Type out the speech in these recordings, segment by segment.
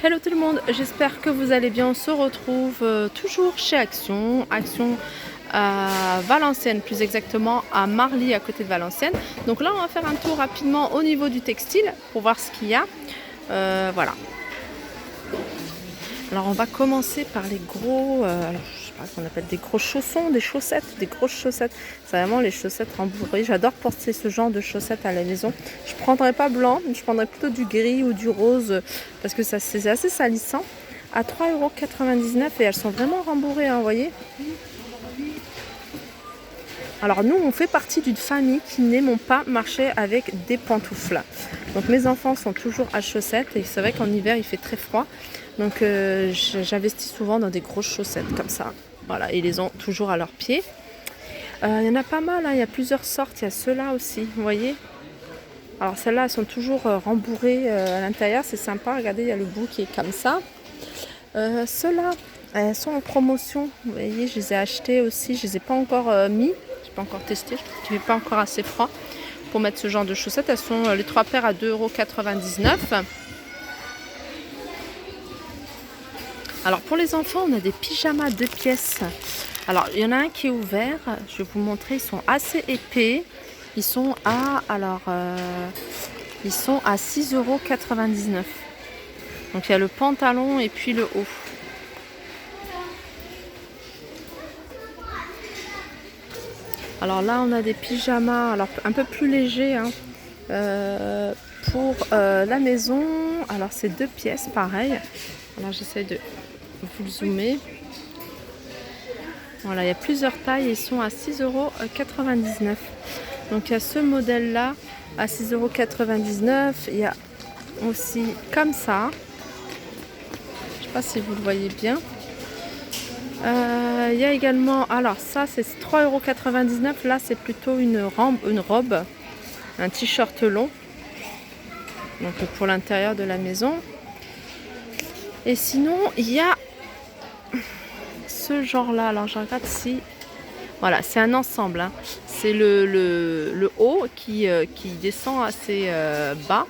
Hello tout le monde, j'espère que vous allez bien. On se retrouve toujours chez Action à Valenciennes, plus exactement à Marly à côté de Valenciennes. Donc là on va faire un tour rapidement au niveau du textile pour voir ce qu'il y a. Voilà. Alors on va commencer par les gros, je sais pas qu'on appelle des gros chaussons, des chaussettes, des grosses chaussettes. C'est vraiment les chaussettes rembourrées. J'adore porter ce genre de chaussettes à la maison. Je prendrais pas blanc, mais je prendrais plutôt du gris ou du rose parce que ça c'est assez salissant. À 3,99 € et elles sont vraiment rembourrées, hein, vous voyez. Alors nous, on fait partie d'une famille qui n'aimons pas marcher avec des pantoufles. Donc mes enfants sont toujours à chaussettes et c'est vrai qu'en hiver il fait très froid. Donc j'investis souvent dans des grosses chaussettes comme ça. Voilà, ils les ont toujours à leurs pieds. Il y en a pas mal, hein, il y a plusieurs sortes. Il y a ceux-là aussi, vous voyez. Alors celles-là, elles sont toujours rembourrées à l'intérieur, c'est sympa. Regardez, il y a le bout qui est comme ça. Ceux-là, elles sont en promotion. Vous voyez, je les ai achetés aussi. Je les ai pas encore mis. Je n'ai pas encore testé. Je ne fait pas encore assez froid pour mettre ce genre de chaussettes. Elles sont les 3 paires à 2,99 €. Alors pour les enfants, on a des pyjamas 2 pièces. Alors il y en a un qui est ouvert. Je vais vous montrer. Ils sont assez épais. Ils sont à 6,99 €. Donc il y a le pantalon et puis le haut. Alors là, on a des pyjamas, alors un peu plus légers, hein, pour la maison. Alors c'est 2 pièces, pareil. Alors j'essaie de vous le zoomer. Voilà, il y a plusieurs tailles. Ils sont à 6,99 €. Donc il y a ce modèle-là à 6,99 €. Il y a aussi comme ça. Je ne sais pas si vous le voyez bien. Il y a également, alors ça c'est 3,99 €. Là c'est plutôt une robe, un t-shirt long. Donc pour l'intérieur de la maison. Et sinon il y a ce genre là. Alors je regarde si. Voilà, c'est un ensemble, hein. C'est le haut qui descend assez bas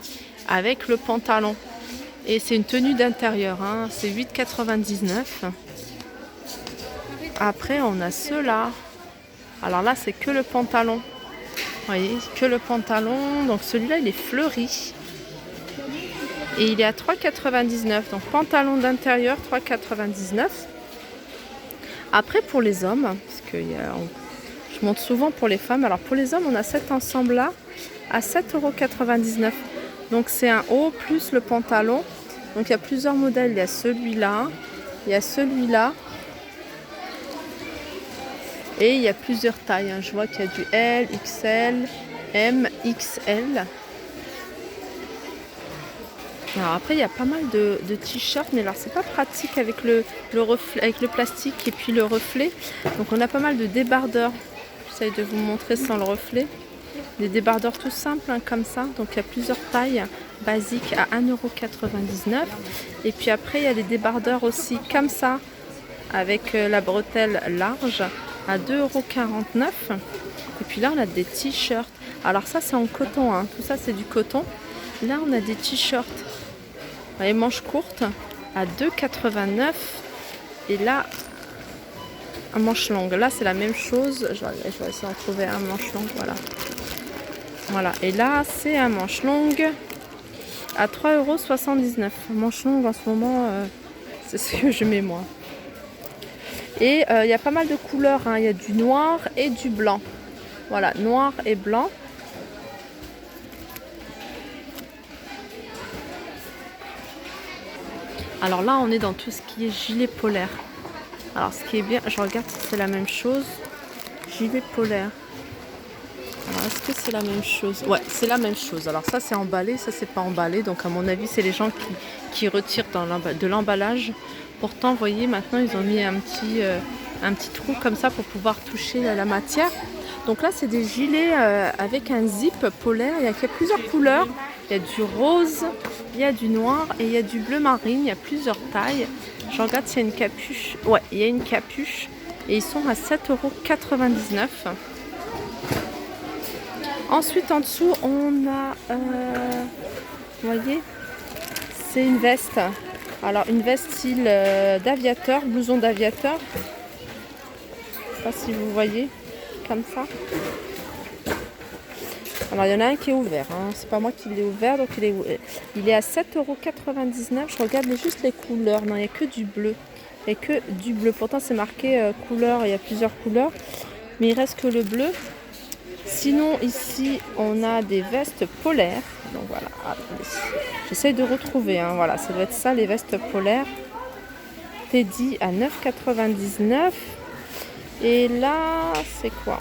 avec le pantalon. Et c'est une tenue d'intérieur, hein. C'est 8,99 €. Après, on a ceux-là. Alors là, c'est que le pantalon. Vous voyez, que le pantalon. Donc celui-là, il est fleuri. Et il est à 3,99 €. Donc pantalon d'intérieur, 3,99 €. Après, pour les hommes, parce que je montre souvent pour les femmes. Alors pour les hommes, on a cet ensemble-là à 7,99 €. Donc c'est un haut plus le pantalon. Donc il y a plusieurs modèles. Il y a celui-là, il y a celui-là. Et il y a plusieurs tailles, hein. Je vois qu'il y a du L, XL, M, XL. Alors après, il y a pas mal de t-shirts, mais alors c'est pas pratique avec le reflet, avec le plastique et puis le reflet. Donc on a pas mal de débardeurs. J'essaie de vous montrer sans le reflet. Des débardeurs tout simples, hein, comme ça. Donc il y a plusieurs tailles basiques à 1,99 €. Et puis après, il y a des débardeurs aussi comme ça, avec la bretelle large à 2,49 €. Et puis là, on a des t-shirts. Alors ça, c'est en coton, hein. Tout ça, c'est du coton. Là, on a des t-shirts. Les manches courtes à 2,89 €. Et là, un manche longue. Là, c'est la même chose. Je vais essayer d'en trouver un manche longue. Voilà. Voilà. Et là, c'est un manche longue à 3,79 €. Manche longue, en ce moment, c'est ce que je mets moi. Et il y a pas mal de couleurs, hein. Il y a du noir et du blanc. Voilà, noir et blanc. Alors là, on est dans tout ce qui est gilet polaire. Alors ce qui est bien, je regarde si c'est la même chose. Gilet polaire. Alors est-ce que c'est la même chose? Ouais, c'est la même chose. Alors ça c'est emballé, ça c'est pas emballé. Donc à mon avis, c'est les gens qui retirent de l'emballage. Pourtant, vous voyez, maintenant ils ont mis un petit trou comme ça pour pouvoir toucher la matière. Donc là, c'est des gilets avec un zip polaire. Il y a plusieurs couleurs. Il y a du rose, il y a du noir et il y a du bleu marine. Il y a plusieurs tailles. Je regarde s'il y a une capuche. Ouais, il y a une capuche. Et ils sont à 7,99 €. Ensuite, en dessous, on a... vous voyez, c'est une veste. Alors une veste style d'aviateur, blouson d'aviateur. Je sais pas si vous voyez, comme ça. Alors il y en a un qui est ouvert, hein. C'est pas moi qui l'ai ouvert, donc il est à 7,99 €. Je regarde juste les couleurs. Non, il n'y a que du bleu. Il n'y a que du bleu. Pourtant c'est marqué couleur, il y a plusieurs couleurs. Mais il reste que le bleu. Sinon ici on a des vestes polaires. Donc voilà, j'essaie de retrouver, hein. Voilà, ça doit être ça les vestes polaires. Teddy à 9,99 €. Et là c'est quoi?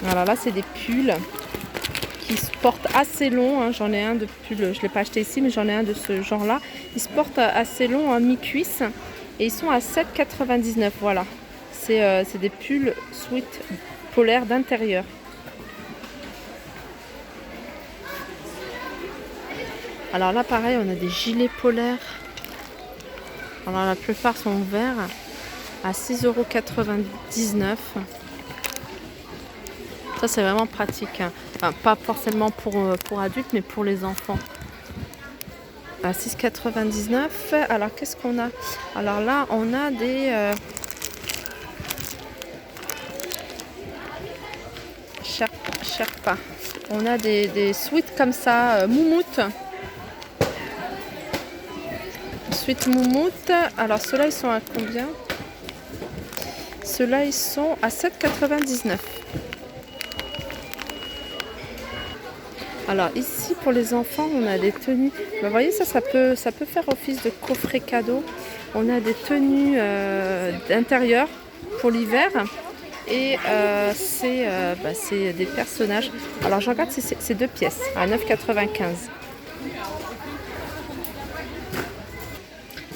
Voilà, là c'est des pulls qui se portent assez long, hein. J'en ai un de pull, je ne l'ai pas acheté ici, mais j'en ai un de ce genre là. Ils se portent assez long, en mi-cuisse, et ils sont à 7,99 €. Voilà, c'est des pulls sweat polaires d'intérieur. Alors là pareil, on a des gilets polaires. Alors la plupart sont ouverts à 6,99 €. Ça c'est vraiment pratique, hein. Enfin, pas forcément pour adultes, mais pour les enfants. À 6,99 €. Alors qu'est-ce qu'on a? Alors là on a des Sherpa. On a des sweats comme ça, moumoute. Sweat moumoute. Alors ceux-là ils sont à combien? Ceux-là ils sont à 7,99 €. Alors ici pour les enfants on a des tenues. Vous voyez ça peut faire office de coffret cadeau. On a des tenues d'intérieur pour l'hiver. Et c'est des personnages. Alors je regarde si c'est 2 pièces à 9,95 €.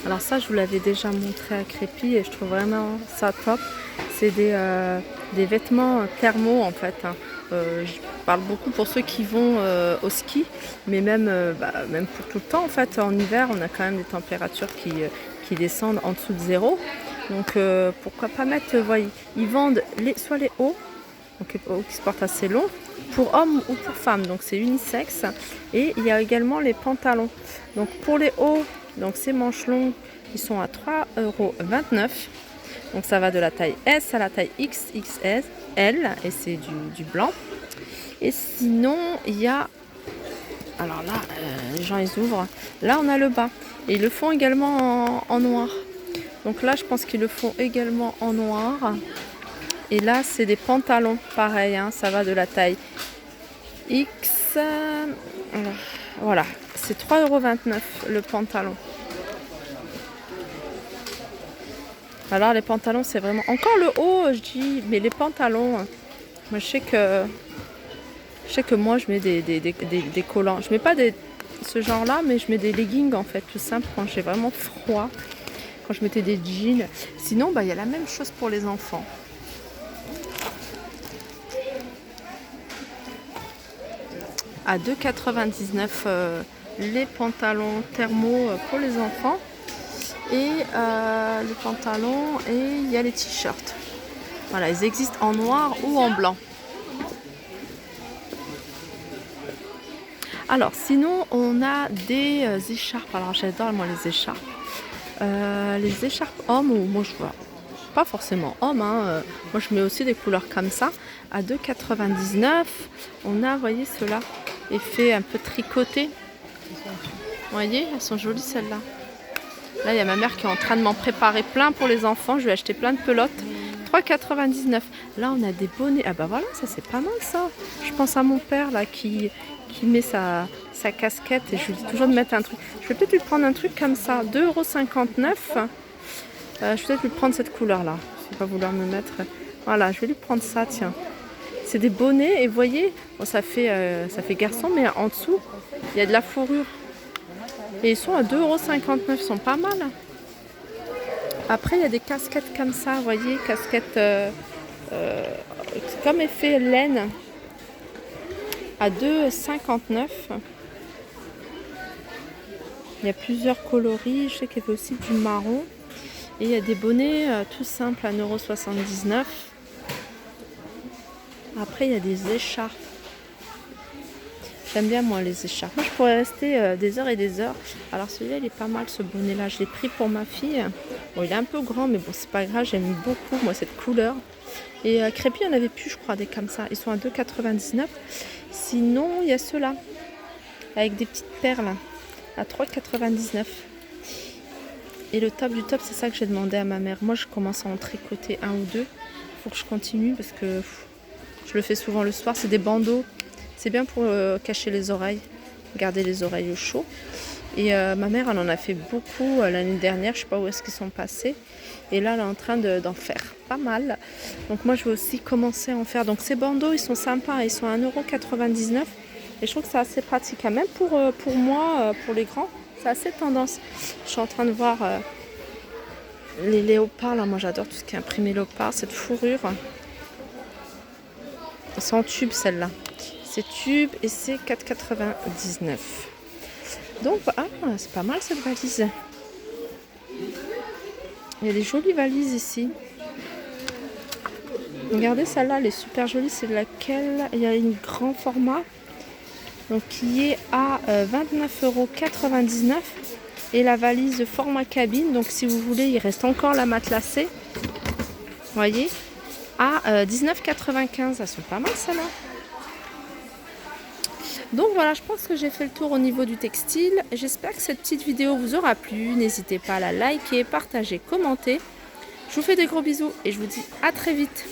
Alors ça je vous l'avais déjà montré à Crépy et je trouve vraiment ça top. C'est des vêtements thermaux en fait, hein. Je parle beaucoup pour ceux qui vont au ski, mais même pour tout le temps en fait. En hiver on a quand même des températures qui descendent en dessous de zéro. Donc pourquoi pas mettre, voyez, ils vendent soit les hauts, donc les hauts qui se portent assez longs, pour hommes ou pour femmes, donc c'est unisexe. Et il y a également les pantalons. Donc pour les hauts, donc ces manches longues, ils sont à 3,29 €. Donc ça va de la taille S à la taille XXL et c'est du blanc. Et sinon il y a, alors là les gens ils ouvrent, là on a le bas et ils le font également en noir. Donc là je pense qu'ils le font également en noir. Et là c'est des pantalons pareil, hein, ça va de la taille X. Voilà, c'est 3,29 € le pantalon. Alors les pantalons c'est vraiment, encore le haut je dis, mais les pantalons, moi je sais que moi je mets des collants. Je mets pas ce genre là, mais je mets des leggings en fait, tout simple, quand j'ai vraiment froid, quand je mettais des jeans. Sinon il y a la même chose pour les enfants. À 2,99 € les pantalons thermaux pour les enfants. Et les pantalons, et il y a les t-shirts. Voilà, ils existent en noir ou en blanc. Alors sinon on a des écharpes. Alors j'adore moi les écharpes. Les écharpes hommes, ou moi je vois pas forcément hommes, hein. Moi je mets aussi des couleurs comme ça. À 2,99 €. On a, voyez ceux-là, effet un peu tricoté. Vous voyez, elles sont jolies celles-là. Là, il y a ma mère qui est en train de m'en préparer plein pour les enfants. Je lui ai acheté plein de pelotes. 3,99 €. Là, on a des bonnets. Ah bah voilà, ça c'est pas mal ça. Je pense à mon père là qui met sa casquette et je lui dis toujours de mettre un truc. Je vais peut-être lui prendre un truc comme ça. 2,59 €. Je vais peut-être lui prendre cette couleur là. Je ne vais pas vouloir me mettre. Voilà, je vais lui prendre ça, tiens. C'est des bonnets et vous voyez, bon, ça fait garçon, mais en dessous, il y a de la fourrure. Et ils sont à 2,59 €, ils sont pas mal. Après, il y a des casquettes comme ça, vous voyez, casquettes comme effet laine, à 2,59 €. Il y a plusieurs coloris, je sais qu'il y avait aussi du marron. Et il y a des bonnets tout simples à 1,79 €. Après, il y a des écharpes. J'aime bien moi les écharpes. Moi, je pourrait rester des heures et des heures. Alors celui-là, il est pas mal, ce bonnet-là. Je l'ai pris pour ma fille. Bon, il est un peu grand, mais bon, c'est pas grave. J'aime beaucoup, moi, cette couleur. Et à Crépy, il n'y en avait plus, je crois, des comme ça. Ils sont à 2,99. Sinon, il y a ceux-là, avec des petites perles, à 3,99. Et le top du top, c'est ça que j'ai demandé à ma mère. Moi, je commence à en tricoter un ou deux. Il faut que je continue parce que je le fais souvent le soir. C'est des bandeaux. C'est bien pour cacher les oreilles, garder les oreilles au chaud. Et ma mère, elle en a fait beaucoup l'année dernière. Je ne sais pas où est-ce qu'ils sont passés. Et là, elle est en train d'en faire pas mal. Donc moi, je vais aussi commencer à en faire. Donc ces bandeaux, ils sont sympas. Ils sont à 1,99 €. Et je trouve que c'est assez pratique. Même pour moi, pour les grands, c'est assez tendance. Je suis en train de voir les léopards. Là, moi, j'adore tout ce qui est imprimé léopard. Cette fourrure. C'est en tube, celle-là. C'est tube et c'est 4,99 €. Donc, c'est pas mal cette valise. Il y a des jolies valises ici. Regardez celle-là, elle est super jolie. C'est laquelle? Il y a une grand format. Donc, qui est à 29,99 €. Et la valise format cabine. Donc, si vous voulez, il reste encore la matelassée. Vous voyez? À 19,95 €. Elles sont pas mal, celles-là. Donc voilà, je pense que j'ai fait le tour au niveau du textile. J'espère que cette petite vidéo vous aura plu. N'hésitez pas à la liker, partager, commenter. Je vous fais des gros bisous et je vous dis à très vite.